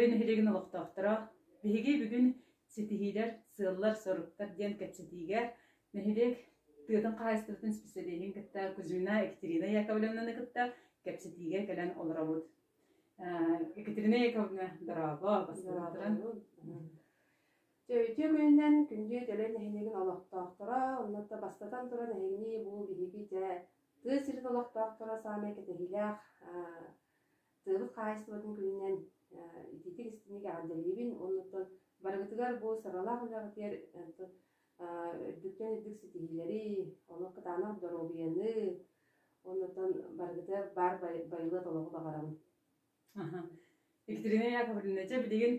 Иттерин хилеген олохтоохтора биһиги бүгүн ситиһилер сыыллар соруктар диэн кэпситиигэр нэһилек тыытын хаыстырытын специалиин кытта Кузьмина Екатерина Яковлевнаны кытта кэпситиигэр кэлэн олоробут. Екатерина Яковлевна дорого бастырын. Төгүннен күндү төлөн нэһилеген олохтоохтора оннотта бастатан тура нэһигни бу биһиги же тыысырын олохтоохтора саамай кэтехилээх тыыбыт хаыстыбытын күннен ититик истиник агалдалибин оннотон барыгытыгар бу саралаахылаагытер үрдүктен үрдүк ситиһилери ону кытаанах доробуяны оннотон барыгытыгар бар байылы тологу багарам. Екатерина Яковлевна же билеген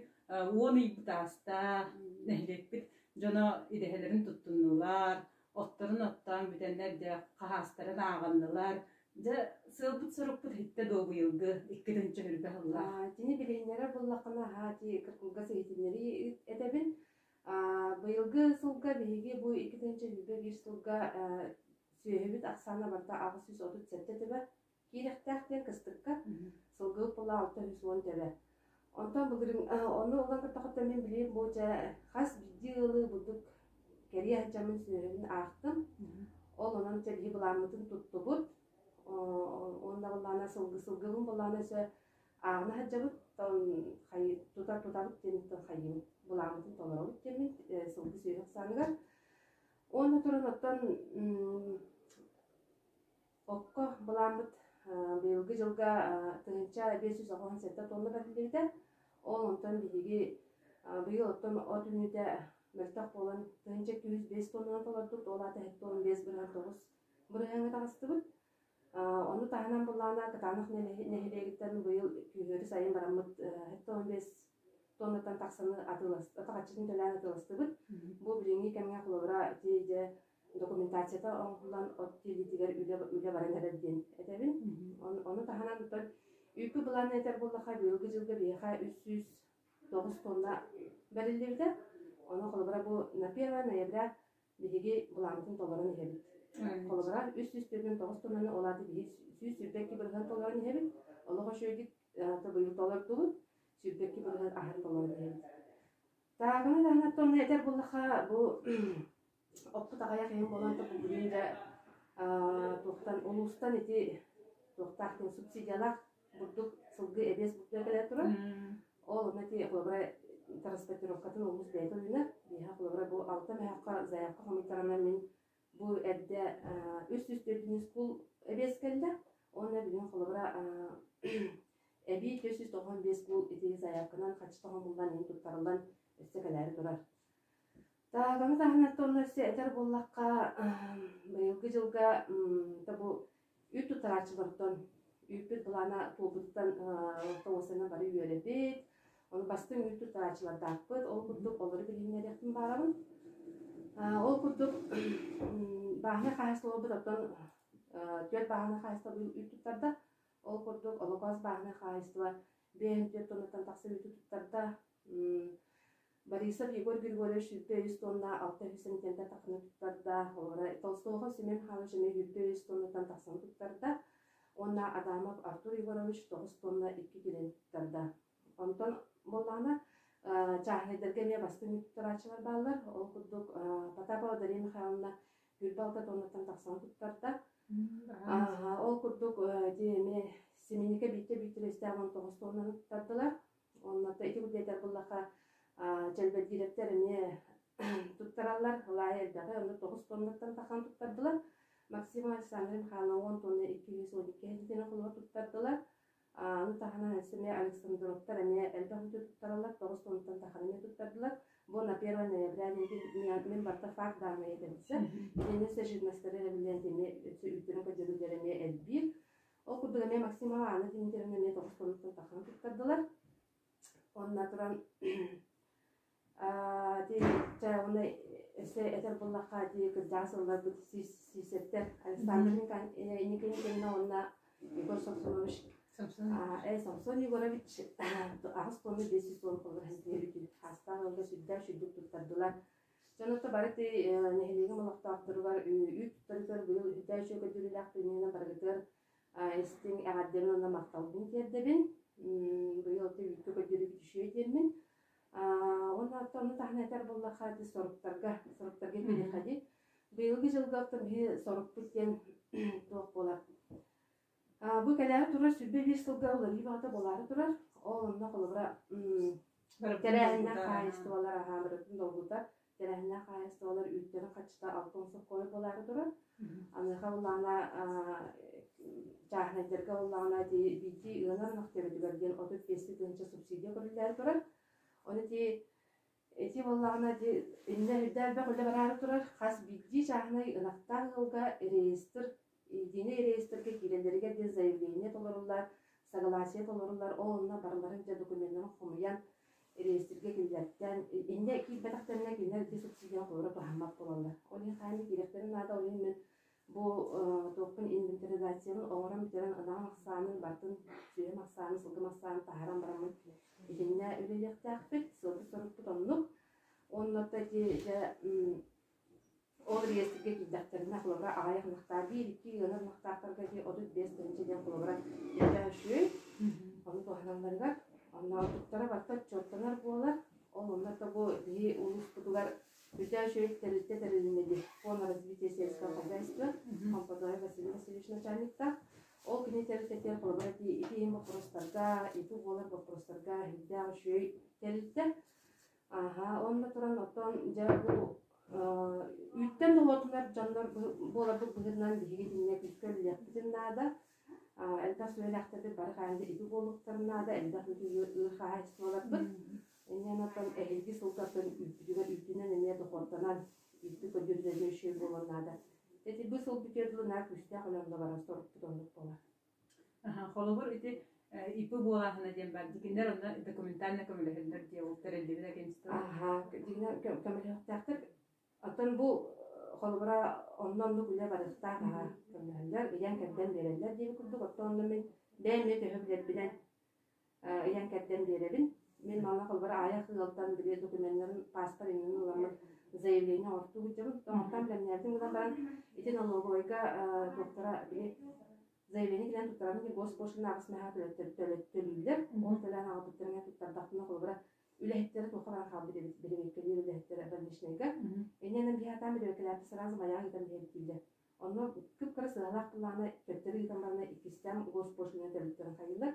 уону ибутааста нэһилекпит жоно идеһелерин туттуннулар отторун оттан бүтеннер же кахастарын ааганнылар же сылбыт сорукпут хитте дообуйылгы иккетинче хүрбе хыллар. Тини билейнере буллакына хаати кыркылга сейтинери этебин быйылгы сылга биһиги бу иккетинче хүрбе бир сылга сүйөбүт аксана барда агыс 130 сеттетебе кирехтахтен кыстыкка сылгы була 610 тебе. Онтон бүгүн оны олан кытакта мен билем бу же хас видеолы будук керия жамын сүйөбүн актым. Ол онан же би буламытын туттубут. Онда булана сылгыбын булана сө агына хаджабыт тон хай тутабыт тенитон хайым буламытын толорубут темин сылгы сүйөк саныгар. Оны турунаттан окко буламыт быйылгы жылга тыгынча 590 тонна берилди. Ол онтон биһиги быйыл оттон от үнүдө мөртөк болон тыгынча 205 тонна толордук, олата 15,9 бырыгаңы тагыстыбыт. Onu tahanan bulana katanak nehilегиттен быйыл күйгөрү сайын барамыт 15 тоннатан таксаны атагачын төлөн атылыстыбыт. Бу биринги кемге кулубра же документацияда оңгулан от тилитигер үле барандар ден этебин. Onu tahanan тон үйпү буланы этер буллаха быйылгы жылга бейха 309 тонна берилди. Onu кулубра бу на 1 ноября биги буламытын толорун ехебит. Колобра 309 тоннаны оларды бии сүйбекки бирген толорун ехебит. Олого шөйдик табыйыл толор тулут сүйбекки бирген ахыр толорун ехебит. Тагына дана тонна этер буллаха бу оппут агаяк эм боланты бүгүнү токтан улустан эти токтактын субсидиялар бурдук сылгы эбес бүктөгөлөр тура. Ол нати колобра транспортировкатын улус бетойна биха колобра бу 6 мякка заявка комитетарына мен бу эдде үс-үстөрдүн скул эбес келди. Оны билген колобра эби 495 скул эти заявканан качтаган булган эн туттарылдан өстөгөлөр турар. Таганы тахнаттон этер боллакка быйылгы жылга табу үт туттарачылыктан үппүт булана тубуттан тоосына бары үйөрөбүт. Оны бастын үт туттарачылардакпыт. Ол курдук олор билимнеректин барабын. Ол курдук баһына хайслобут оттон төт баһына хайсло үт туттарда. Ол курдук олокос баһына хайсло бен төт тоннан таксы үт туттарда. Борисов Егор Григорьевич 100 тонна 600 тенте такны туттарда. Толстого Семен Халышыны 100 тоннан таксын туттарда. Онна Адамов Артур Егорович 9 тонна 2 килен туттарда. Онтон боллана чахнедерге ме бастын туттарачылар баллар. Ол курдук Потапова Дарья Михайловна 1 тоннан таксын туттарда. Ол курдук деме Семенике биттелесте 19 тоннан туттардылар. Онната эти бүлдетер буллака Челбет директорыне туттаралар, лайердагы 9 тоннаттан тахан туттардылар. Максим Александрович Хана 10 тонна 212 тенен кулга туттардылар. Аны таханан эсеме Александровтар эме элбахын туттаралар 9 тоннаттан таханын туттардылар. Бу на 1 ноября мен барта факт даны эдемсе. Денесе журналисттер билен деме үтүрүн көдөрүлөрүне элбир. Ол курдугаме Максим Аны тентерине 9 тоннаттан тахан туттардылар. Онна туран оны этер буллака кырдасылар бут сисеттер Александрин Никенин онна Егор Самсонович Самсон Егорович агыс тонны 500 тонн кылган дебит хасталга сүддө туттардылар. Жаната барыты нехилеге молоктактыргар үт туттардар быйыл үтөшө көдүрүлак менен барыгытыр эстин агаддемин макталбын кердебин быйыл төвүккө көдүрүп düşüyor дермин. Оны тахна этер болла хады соруктарга бере хады. Быйылгы жылга бир сорук бүттен тоқ болар. Бу кәләре турар сүббе бир сылга улар ибата болары турар. Ол онда колобра терәһенә кайысты болар ахамырытын долгута. Терәһенә кайысты болар үттерин качта алтын су кой болары турар. Аны хавлана жахнадерге уллана бити ынар нактебедигерден 35 тынча субсидия көрүлөр турар. Оны эти боллана инде хиддәбе көле барары турар. Хас бити жахнай ынактан ылга реестр Дини реестрге кирелерге де заявление толорулар, согласие толорулар, онна барларын же документтарын хомуян реестрге кирелерден инде ки бетактарына кирелер де субсидия койрап ахмат болалар. Олин хайны киректерин ада олин мен бу топун инвентаризациянын оңорон битерен ана максанын бартын сүйе максанын сылгы максанын тахаран барамын. Идинне үлелектакпет, сору тоннук. Оннорта же Ол реестрге киддактерина кулобра аяк нактар бир ики янар нактартарга же 35 ден кулобра яшүй. Аны тохананларга аны туттара бакта чоттанар болар. Ол онда бу ди улус кудугар яшүй терилмеди. Фонд развития сельского хозяйства Компадой Василий Васильевич начальникта. Ол кини терилтер кулобра ди ики вопростарга, иту болар вопростарга яшүй терилте. Онда туран отон жабу Ütten doğutlar canlar bolar bu bugünden bihi dinle küskölüler bitinada elde söylekte bar halde idi boluklarında elde hızlı hayat bolar bu yani tam ehli sultanın ütünen ne doğutanan ütü ködürde şey bolanada dedi bu sul bütedlu küste halında var sorup tutanlık bolar Холобор ити ипи буолаахына диэн бардикиннер онна документальна көмөлөһөллөр дие ултареллери да кенстер. Дигне көмөлөһтактыр. Атын бу холобора оннон да күле барыста көмөлөһөллөр, ян кәдден береллер дип күрдүк. Оттонда мен дәме төһөбүлет билен ян кәдден беребин. Мен мана холобора аяк кылтан бир документларын паспорт инен уламын заявление орту күтүп, томтан биленнердин гына баран ити налоговойга доктора бир заявление килен туттараны ки госпошина агысмаха төлөттөлүлөр. Ол төлөн агыптырына туттардактына холобора үлэхеттери тухаран хабы беребеккели үлэхеттери больничныйга. Эненен биятан беребеккелерди сразу маяк итен бериптилер. Онно күп кыры сыгалак буланы төттөрү итен барына икистен госпошина төлөттөрүн кайылар.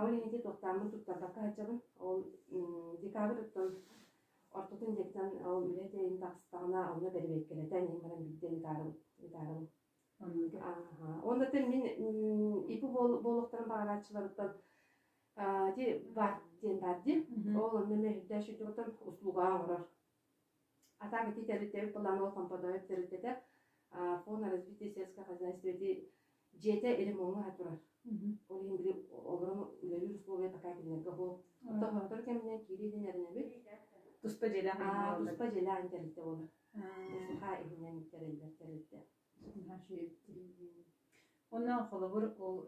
Ол энети токтамын туттардакка хачабын. Ол декабрьтон ортотун жектен ол үлэхеттери такстагына оны беребеккелетен эмаран бидден итарым. Onda da min ipu bolukların bağıraçlarından var diyen verdi. Onun mehde şu durdan usluğa uğrar. Ata ki terite plan o Компадой terite Фонд развития сельского хозяйства жете элемонга хатурар. Onun bir oğlan üleri условия такая кенерге хол. Ото хатур кемне кири денерне бит. Туспа жела интерите olur. Usluğa ehinen terite. Ondan холобор ол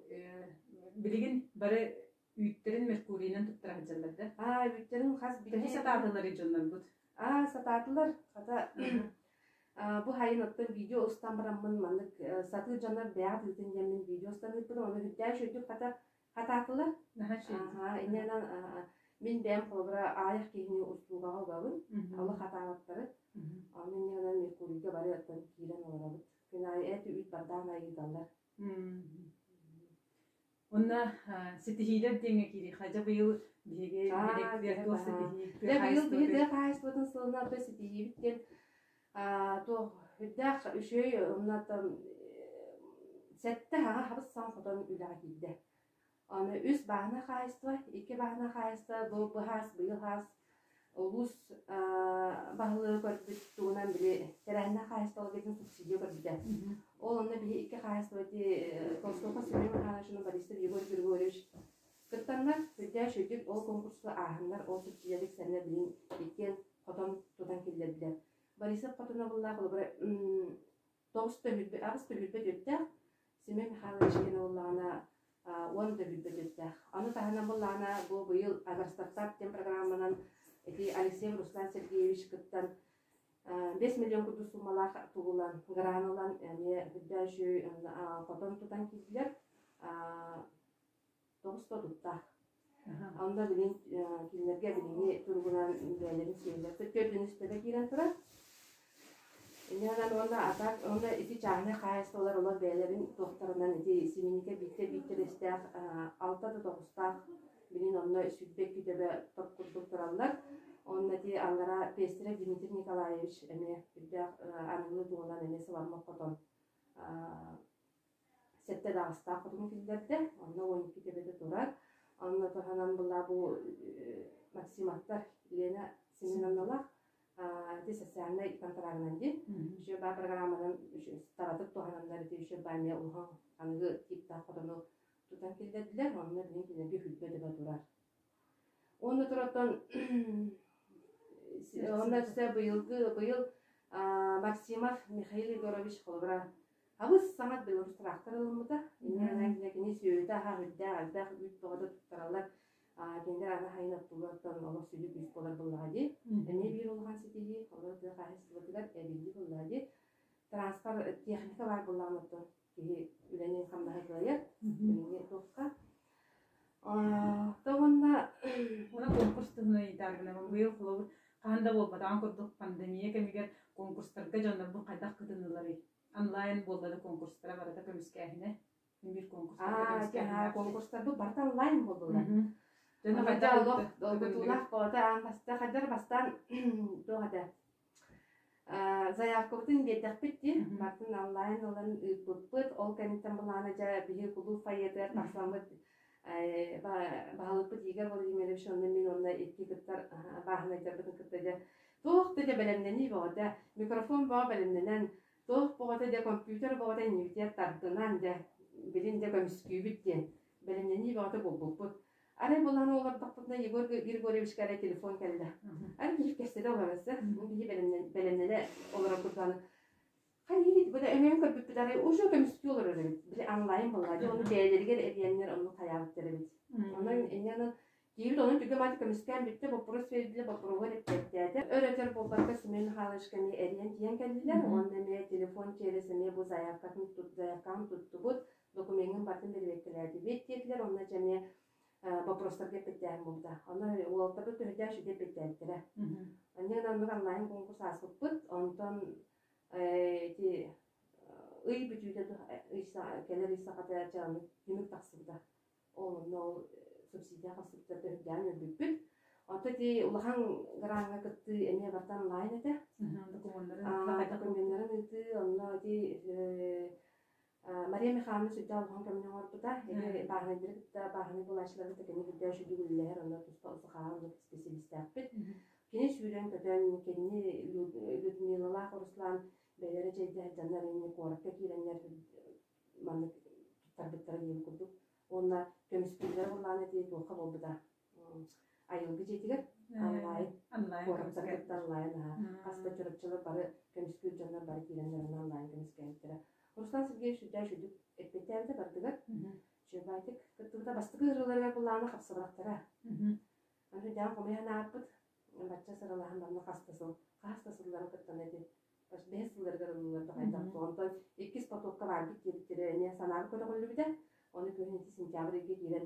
билигин бары үйттерин Меркурийнен туттара жалларды. Үйттерин хас бити сататылар ижоннар бут. Сататылар. Хата бу хайын оттон видео устан бараммын мандык саты жанар бяат үтенген видео устан үтпүн оны хүттәй шөйдүк хататылар. Иненен мен бәм холобра аяк кийини услуга алгабын. Алы хаталаттары. Мен Меркурийге бары оттон кирен алабын. Кенай эти үт бардана йдалар. Онна сетихилер деңе кири хажа быйыл биге вертос сетихи. Быйыл биге хайстын сылына да сетихи биткен то хүддах үшөй оннатан сетте хабыс сан фотон үлага кидде. Аны үс баана хайства, ике баана хайста, бу хас быйыл хас Улус бағылы көрбіт туғынан біле тәрәнна қайысталы бетін субсидия көрбіді. Ол онына біле икі қайысталы Конституция Семен Маханашының баристер Егор Григорьевич кірттанлар өте шөйтік ол конкурсты ағындар ол субсидиялық сәніне білін еткен қотон тудан келдерділер. Баристер қотына бұлла құлы бір ағыз төліпет өтті Семен Маханашының олағына 10 төліпет өтті. Аны тағынан бұллағына бұл бұйыл Агростартап тем программынан Алексей Руслан Сергеевич кыттан 5 миллион куду суммалар тугулан гранулан эме хүддәшү потом тутан киздер 900 тутта Onda bilin kimlerge bilini turgunan beylerin şeyler. Kötünün üstüne giren tura. Yani onda iki çahne kayısı olan beylerin doktorundan iki siminike bitti destek altta da dokuzda bilin onunla sütbek kütebe doktorlar. Onda di anlara Pestre Dimitri Nikolaevich eme bir anılı doğulan emesi var mokkoton. Sette dağıstaa kudum fillerdi. Onda 12 tebede durar. Onda tohanan bulla bu maksimatlar ilene siminanlar. Soциальный контрагнан ди. Şu ba programının taratıp tohananları di şu banya uhan anıgı tipta kodunu tutan fillerdiler. Onlar bilin ki hübbede durar. Onda turatan onda size bu yıl Maksimov Mikhail Yegorovich Kolbra. Havuz sanat Belarus traktörü da. Yani söyledi ha hüdda alda üç boğada tutarlar. Kendi ana hayın attılardan Allah sülü büyük bolar bulladı. Ne bir olğan siteli onlar da kahsızlıklar ebildi bulladı. Transfer teknika var bullanıptı. Ki ülenin kamda hayır. Ne dokka. Doğanda ona konkurs tühüne dargına bu yıl kulu kanda bolmadan kurduk pandemiye kemiger konkurslarga jonlar bu kaydak kıtınıları online bolda konkurslara barada kömüskehine bir konkurs konkurslar bu barda online boldular. Jona kayda dolgutulak koda anpasta kadar bastan doğada. Заявкабытын беддәк битти. Бартын онлайн olan ылпыт ол кенттен буланыжа бихи кулу файетер тасламыт бағалыппыт егер Владимирович онда мен онда эки кыттар баахынайтар бытын кыттыжа тоохта да белемнени боғота микрофон боға белемненен тоох боғота да компьютер боғота нивтер тартынан да билин да көмүскүүбүт ден белемнени боғота болбуппут. Арай буланы олардакпытна Егор Григорьевич кара телефон келди. Ар кирип кесте оларысы. Бии белемнене олар куртаны. Хайır, bu da önemli bir kadar o şu kömüskü olur öyle. Bir online bulladı. Onu değerleri edenler onu hayatları bit. Onların yani gibi onun diplomatik kömüskü bitti. Bu proje verildi, bu program bitti. Öğretmen bollarga simen halışkanı eriyen diyen kendiler. Ondan ne telefon çeresine bu zayıfkan tuttu bu dokumentin batın bir beklerdi. Beklettiler ondan cemiye вопростар деп беттәһем булды. Аны ултта бу төрдә шү деп беттәләр. Аннан онлайн конкурс асыппыт, онтон ди ый бүтүдә issa келер issa ката чаны демек тасыпты. Ол субсидия хасыпты төрдән бүппүт. Ата ди улахан гранга кытты эме бартан онлайн эте. Документларын ити, онно ди Мария Михайловна sütde alğan kömüne ortada. Bahane direkte bahane bulaşları tekeni güdüyor şu düğüller onda tusta usahan spesialist yapıp. Kene şüren kötü kendini Людмила Ruslan belere şeyde canlarını korakta girenler manlık tutardıkları gibi kurduk. Onlar kömüsküller olan eti doğa oldu da. Ayılgı jetiger online korakta online hasta çocuklar barı kömüskül canlar barı girenler online kömüsküller. Ruslan Сергеевич үдә шүдүк эппетәлде бардыгар. Шөбайтык кытында бастыгы ырыларга булланы капсыбырактара. Аны дан комяна апыт. Бачча саралахан барны хастасыллары кыттан эди. Баш бесылларга ырылларды кайта тоонтон 2 потокка бар биттире не санар көрөгүлү биде. Аны көрүнүтү сентябрьге кирен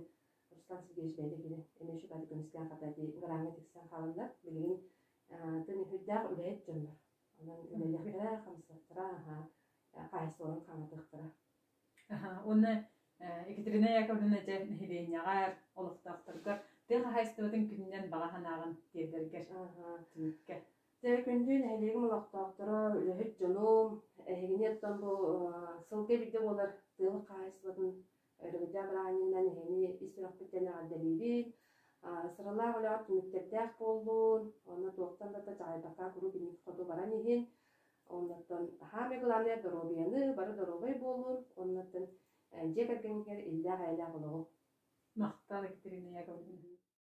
Ruslan Сергеевич бәйде кире. Эме шөбайты көмүскән катады гранга тексен халында билген тени хүддәр үләйт жондар. Анан үләйәкләр хамсаттыра Kaysoğun kanıdıqtıra. Onu Ekaterina Yakovlevna Neheliyagar oluqtaqtırgar. Deha haystıvadın günden bağahanağın derlerger. Deha gündün Neheliyagar oluqtaqtıra ülehit canım. Egenetten bu sılge bildi olar. Deha kaysıvadın örgüde bırağınından Neheli istirak bitene adelibi. Sıralar olar tümüktepdek boldun. Onu doğuktan da caybaka kuru binik kodu bara nehin. Ondan hame glane dorobiyanı bara dorobay bolur. Ondan jekar genker illa gayla bolu. Maqtal Ekaterina Yakovlevna.